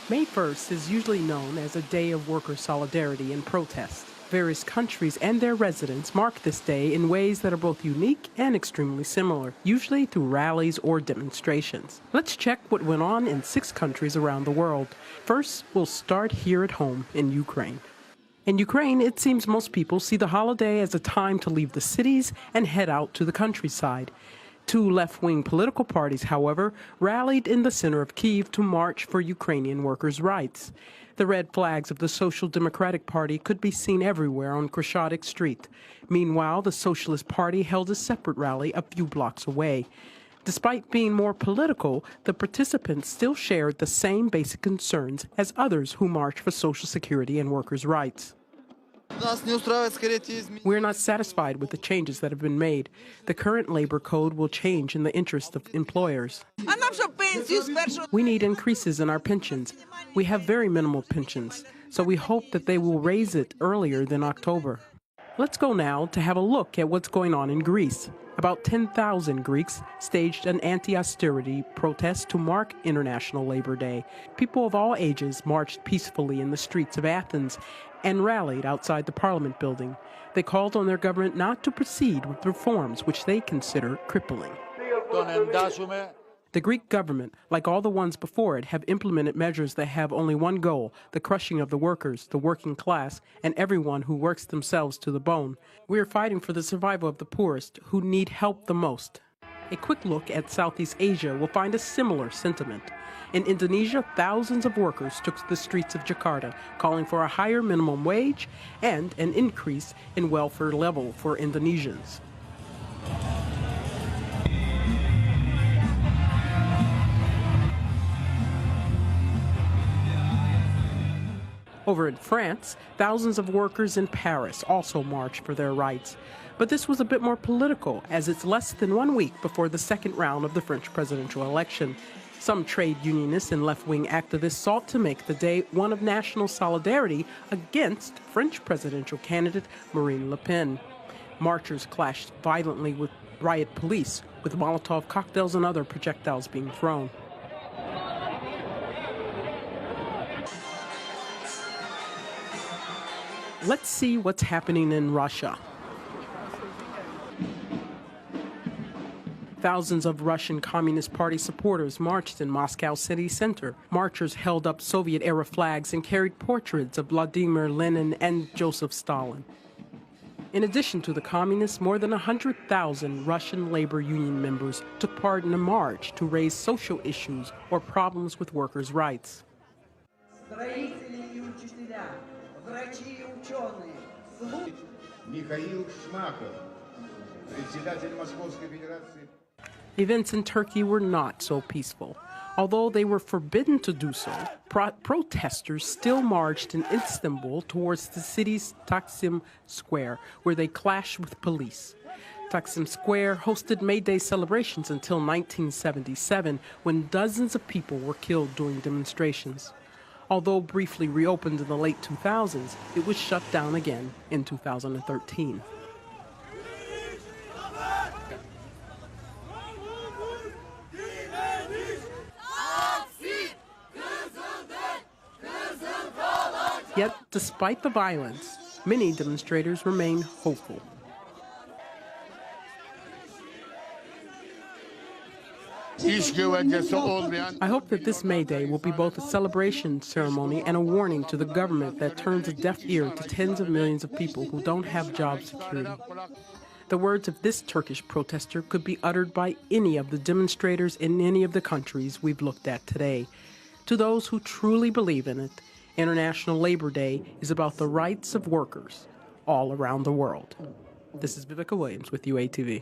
May 1st is usually known as a day of worker solidarity and protest. Various countries and their residents mark this day in ways that are both unique and extremely similar, usually through rallies or demonstrations. Let's check what went on in 6 countries around the world. First, we'll start here at home in Ukraine. In Ukraine, it seems most people see the holiday as a time to leave the cities and head out to the countryside. 2 left-wing political parties, however, rallied in the center of Kyiv to march for Ukrainian workers' rights. The red flags of the Social Democratic Party could be seen everywhere on Kreshchatyk Street. Meanwhile, the Socialist Party held a separate rally a few blocks away. Despite being more political, the participants still shared the same basic concerns as others who marched for Social Security and workers' rights. We're not satisfied with the changes that have been made. The current labor code will change in the interest of employers. We need increases in our pensions. We have very minimal pensions, so we hope that they will raise it earlier than October. Let's go now to have a look at what's going on in Greece. About 10,000 Greeks staged an anti-austerity protest to mark International Labor Day. People of all ages marched peacefully in the streets of Athens and rallied outside the Parliament building. They called on their government not to proceed with reforms which they consider crippling. The Greek government, like all the ones before it, have implemented measures that have only one goal: the crushing of the workers, the working class, and everyone who works themselves to the bone. We are fighting for the survival of the poorest, who need help the most. A quick look at Southeast Asia will find a similar sentiment. In Indonesia, thousands of workers took to the streets of Jakarta, calling for a higher minimum wage and an increase in welfare level for Indonesians. Over in France, thousands of workers in Paris also marched for their rights. But this was a bit more political, as it's less than 1 week before the second round of the French presidential election. Some trade unionists and left-wing activists sought to make the day one of national solidarity against French presidential candidate Marine Le Pen. Marchers clashed violently with riot police, with Molotov cocktails and other projectiles being thrown. Let's see what's happening in Russia. Thousands of Russian Communist Party supporters marched in Moscow city center. Marchers held up Soviet-era flags and carried portraits of Vladimir Lenin and Joseph Stalin. In addition to the communists, more than 100,000 Russian labor union members took part in a march to raise social issues or problems with workers' rights. Events in Turkey were not so peaceful. Although they were forbidden to do so, protesters still marched in Istanbul towards the city's Taksim Square, where they clashed with police. Taksim Square hosted May Day celebrations until 1977, when dozens of people were killed during demonstrations. Although briefly reopened in the late 2000s, it was shut down again in 2013. Yet, despite the violence, many demonstrators remain hopeful. I hope that this May Day will be both a celebration ceremony and a warning to the government that turns a deaf ear to tens of millions of people who don't have job security. The words of this Turkish protester could be uttered by any of the demonstrators in any of the countries we've looked at today. To those who truly believe in it, International Labor Day is about the rights of workers all around the world. This is Vivica Williams with UATV.